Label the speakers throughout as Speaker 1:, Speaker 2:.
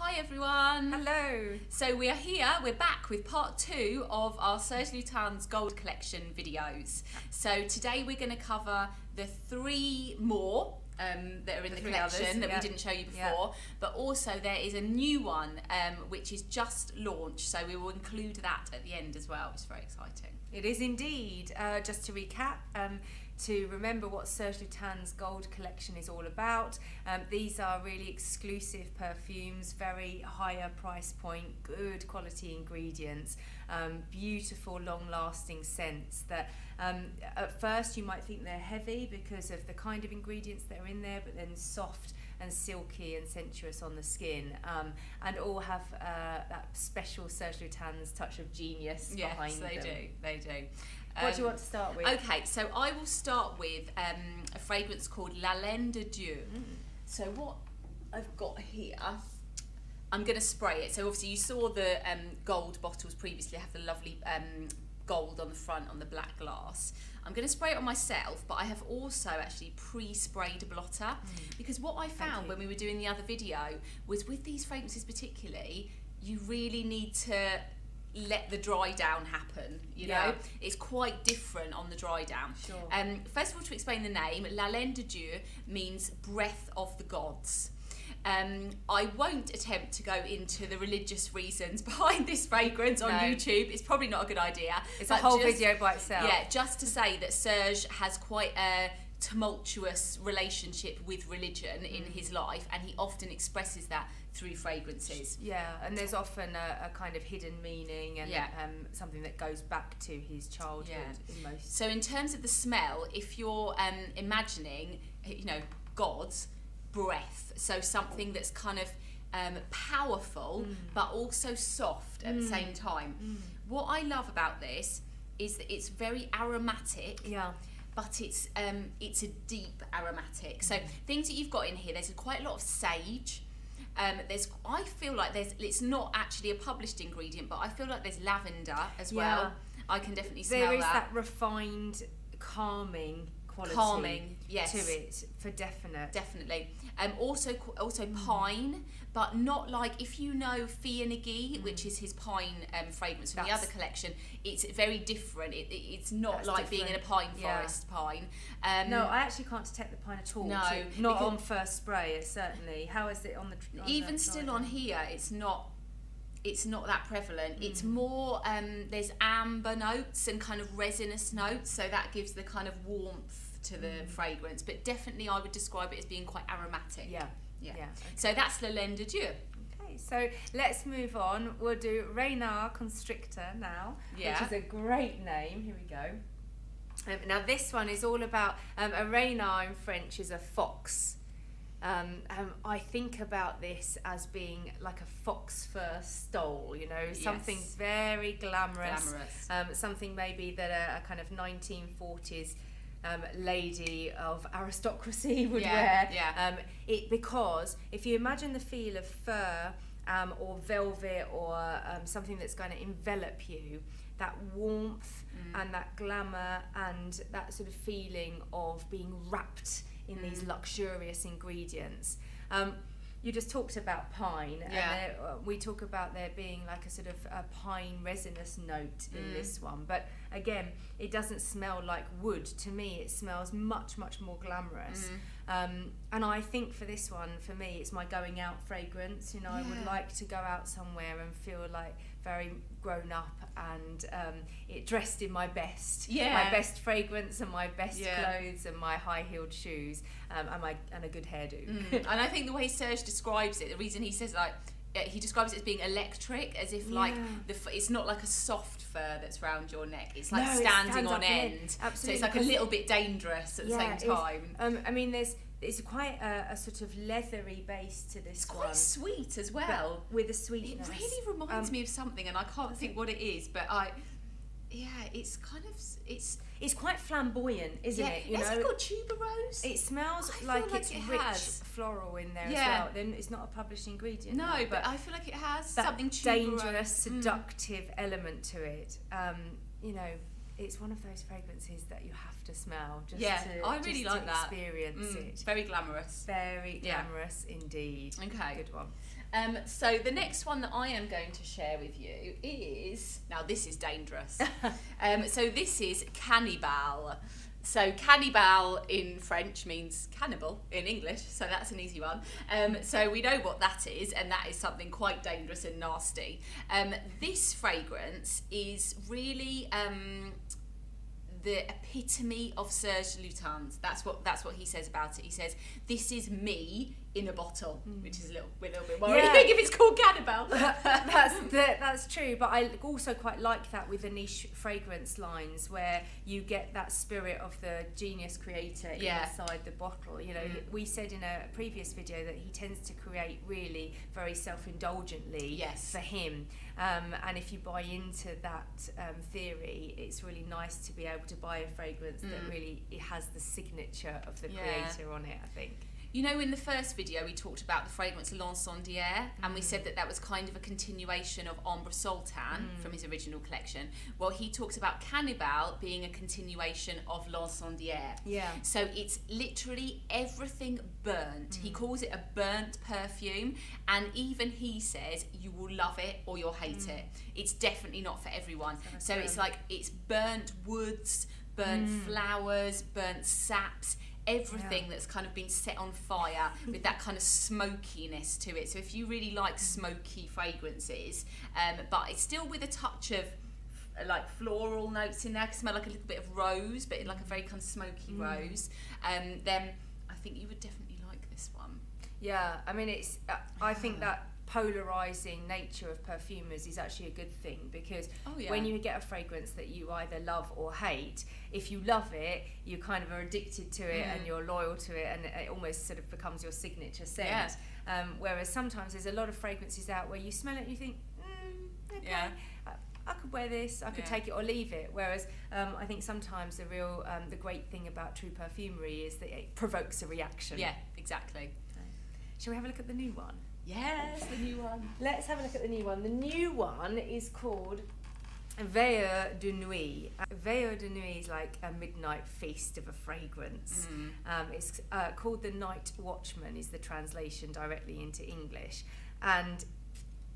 Speaker 1: Hi everyone.
Speaker 2: Hello.
Speaker 1: So we are here, we're back with part 2 of our Serge Lutens Gold Collection videos. So today we're going to cover the 3 more that are in the collection that we didn't show you before, but also there is a new one which is just launched, so we will include that at the end as well, which is very exciting.
Speaker 2: It is indeed. Just to recap, to remember what Serge Lutens Gold Collection is all about. These are really exclusive perfumes, very higher price point, good quality ingredients, beautiful long-lasting scents that at first you might think they're heavy because of the kind of ingredients that are in there, but then soft and silky and sensuous on the skin, and all have that special Serge Lutens touch of genius behind them.
Speaker 1: Yes, they do.
Speaker 2: What do you want to start with?
Speaker 1: Okay, so I will start with a fragrance called Veilleur de Nuit. So what I've got here, I'm going to spray it. So obviously you saw the gold bottles previously have the lovely gold on the front on the black glass. I'm going to spray it on myself, but I have also actually pre-sprayed a blotter because what I found when we were doing the other video was with these fragrances particularly, you really need to let the dry down happen, you know. It's quite different on the dry down.
Speaker 2: Sure.
Speaker 1: First of all, to explain the name, Veilleur de Dieux means breath of the gods. I won't attempt to go into the religious reasons behind this fragrance on YouTube. It's probably not a good idea.
Speaker 2: It's a whole video by itself.
Speaker 1: Yeah, just to say that Serge has quite a tumultuous relationship with religion in his life, and he often expresses that through fragrances.
Speaker 2: Yeah, and there's often a kind of hidden meaning and something that goes back to his childhood in most.
Speaker 1: So in terms of the smell, if you're imagining, you know, God's breath, so something that's kind of powerful but also soft at the same time. What I love about this is that it's very aromatic. Yeah. But it's a deep aromatic. So things that you've got in here, there's quite a lot of sage. I feel like it's not actually a published ingredient, but I feel like there's lavender as well. I can definitely smell that.
Speaker 2: There is that refined, calming quality to it, for definite.
Speaker 1: Definitely. Also pine, but not like, if you know Fianigi, which is his pine fragrance from the other collection, it's very different. It's not like being in a pine forest pine.
Speaker 2: No, I actually can't detect the pine at all.
Speaker 1: No.
Speaker 2: Not on first spray, certainly. How is it on the...
Speaker 1: Even still on here, it's not that prevalent. It's more, there's amber notes and kind of resinous notes, so that gives the kind of warmth to the fragrance, but definitely I would describe it as being quite aromatic. Yeah. Okay. So that's Veilleur de Dieux.
Speaker 2: Okay, so let's move on. We'll do Renard Constrictor now, which is a great name. Here we go. Now this one is all about, a renard in French is a fox. I think about this as being like a fox fur stole, you know, something very glamorous. Something maybe that a kind of 1940s lady of aristocracy would wear. Because if you imagine the feel of fur or velvet or something that's going to envelop you, that warmth and that glamour and that sort of feeling of being wrapped in these luxurious ingredients. You just talked about pine, and we talk about there being like a sort of a pine resinous note in this one, but again, it doesn't smell like wood. To me, it smells much, much more glamorous. And I think for this one, for me, it's my going out fragrance. You know, I would like to go out somewhere and feel like very grown up and dressed in my best. My best fragrance and my best clothes and my high-heeled shoes and a good hairdo.
Speaker 1: And I think the way Serge describes it, the reason he says he describes it as being electric, as if like it's not like a soft fur that's round your neck. It's like standing on end.
Speaker 2: Absolutely.
Speaker 1: So it's like a little bit dangerous at the same time.
Speaker 2: I mean, it's quite a sort of leathery base to this.
Speaker 1: It's quite sweet as well.
Speaker 2: With a sweetness.
Speaker 1: It really reminds me of something, and I can't think what it is, but it's kind of
Speaker 2: it's quite flamboyant, isn't it? You
Speaker 1: has
Speaker 2: know,
Speaker 1: it got tuberose?
Speaker 2: It smells like it's rich floral in there as well. Then it's not a published ingredient.
Speaker 1: No, but I feel like it has
Speaker 2: that
Speaker 1: something tuberose.
Speaker 2: Dangerous, seductive element to it. You know, it's one of those fragrances that you have to smell just
Speaker 1: I really like that.
Speaker 2: Experience it.
Speaker 1: Very glamorous.
Speaker 2: Very glamorous indeed.
Speaker 1: Okay.
Speaker 2: Good one.
Speaker 1: So the next one that I am going to share with you is, now this is dangerous. So this is Cannibale. So Cannibale in French means cannibal in English, so that's an easy one. So we know what that is, and that is something quite dangerous and nasty. This fragrance is really the epitome of Serge Lutens. That's what he says about it. He says, "This is me in a bottle," which is a little bit worrying if it's called Cannibale.
Speaker 2: That's true, but I also quite like that with the niche fragrance lines where you get that spirit of the genius creator inside the bottle. You know, we said in a previous video that he tends to create really very self-indulgently for him. And if you buy into that theory, it's really nice to be able to buy a fragrance that really it has the signature of the creator on it, I think.
Speaker 1: You know, in the first video we talked about the fragrance L'Incendiaire, and we said that was kind of a continuation of Ambre Sultan from his original collection. Well, he talks about Cannibale being a continuation of L'Incendiaire. Yeah. So it's literally everything burnt. He calls it a burnt perfume, and even he says you will love it or you'll hate it. It's definitely not for everyone. So it's like, it's burnt woods, burnt flowers, burnt saps, everything that's kind of been set on fire with that kind of smokiness to it. So if you really like smoky fragrances, but it's still with a touch of like floral notes in there, I can smell like a little bit of rose, but like a very kind of smoky rose, then I think you would definitely like this one.
Speaker 2: Yeah, I mean, it's I think that polarizing nature of perfumers is actually a good thing, because when you get a fragrance that you either love or hate, if you love it, you kind of are addicted to it and you're loyal to it, and it almost sort of becomes your signature scent. Whereas sometimes there's a lot of fragrances out where you smell it and you think, okay, I could wear this, I could take it or leave it. Whereas I think sometimes the great thing about true perfumery is that it provokes a reaction.
Speaker 1: Yeah, exactly.
Speaker 2: Shall we have a look at the new one?
Speaker 1: Yes, the new one.
Speaker 2: Let's have a look at the new one. The new one is called Veilleur de Nuit. Veilleur de Nuit is like a midnight feast of a fragrance. It's called The Night Watchman is the translation directly into English. And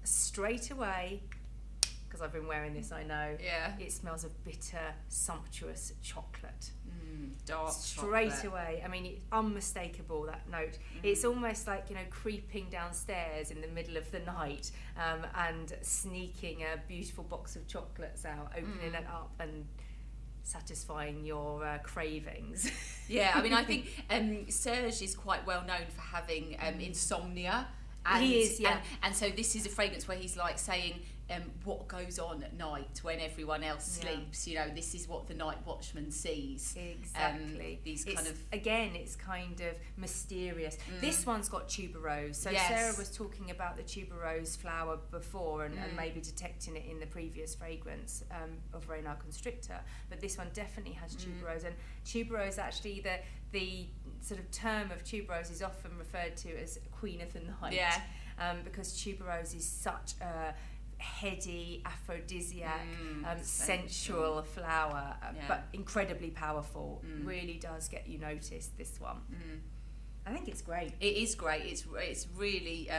Speaker 2: straight away, because I've been wearing this, I know, it smells of bitter, sumptuous chocolate.
Speaker 1: Dark
Speaker 2: straight
Speaker 1: chocolate.
Speaker 2: Away. I mean, it's unmistakable, that note. It's almost like, you know, creeping downstairs in the middle of the night and sneaking a beautiful box of chocolates out, opening it up and satisfying your cravings.
Speaker 1: Yeah, I mean, I think Serge is quite well known for having insomnia. And,
Speaker 2: he is,
Speaker 1: and so this is a fragrance where he's like saying, what goes on at night when everyone else sleeps. You know, this is what the night watchman sees.
Speaker 2: Exactly. It's kind of mysterious. This one's got tuberose. So Sarah was talking about the tuberose flower before and maybe detecting it in the previous fragrance of Renard Constrictor. But this one definitely has tuberose. And tuberose, actually, the sort of term of tuberose is often referred to as Queen of the Night. Yeah. Because tuberose is such a heady, aphrodisiac, sensual flower, but incredibly powerful. Really does get you noticed, this one. I think it's great.
Speaker 1: It is great. It's really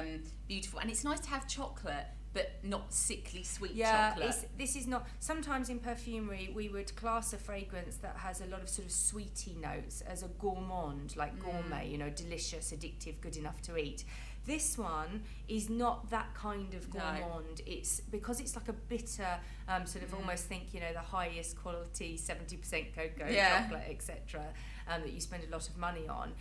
Speaker 1: beautiful, and it's nice to have chocolate, but not sickly sweet chocolate.
Speaker 2: This is not. Sometimes in perfumery we would class a fragrance that has a lot of sort of sweety notes as a gourmand, like gourmet, you know, delicious, addictive, good enough to eat. This one is not that kind of gourmand. No. It's because it's like a bitter, sort of almost think, you know, the highest quality 70% cocoa, chocolate, etc. That you spend a lot of money on.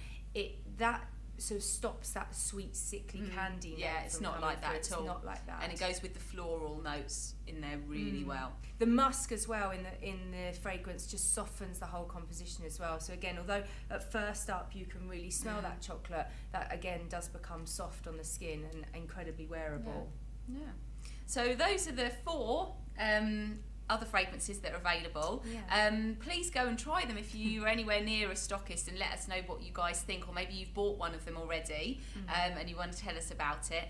Speaker 2: That sort of stops that sweet, sickly candy note.
Speaker 1: Yeah, it's not like that at all.
Speaker 2: It's not like that.
Speaker 1: And it goes with the floral notes in there really well.
Speaker 2: The musk as well in the fragrance just softens the whole composition as well. So again, although at first up you can really smell that chocolate, that again does become soft on the skin and incredibly wearable.
Speaker 1: Yeah. So those are the 4 other fragrances that are available. Please go and try them if you are anywhere near a stockist, and let us know what you guys think, or maybe you've bought one of them already and you want to tell us about it.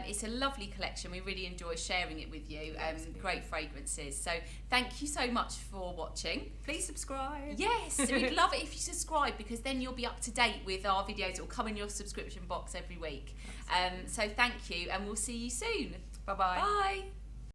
Speaker 1: It's a lovely collection. We really enjoy sharing it with you. Great fragrances. So thank you so much for watching.
Speaker 2: Please subscribe.
Speaker 1: Yes, we'd love it if you subscribe, because then you'll be up to date with our videos. It will come in your subscription box every week. So thank you, and we'll see you soon.
Speaker 2: Bye-bye.
Speaker 1: Bye.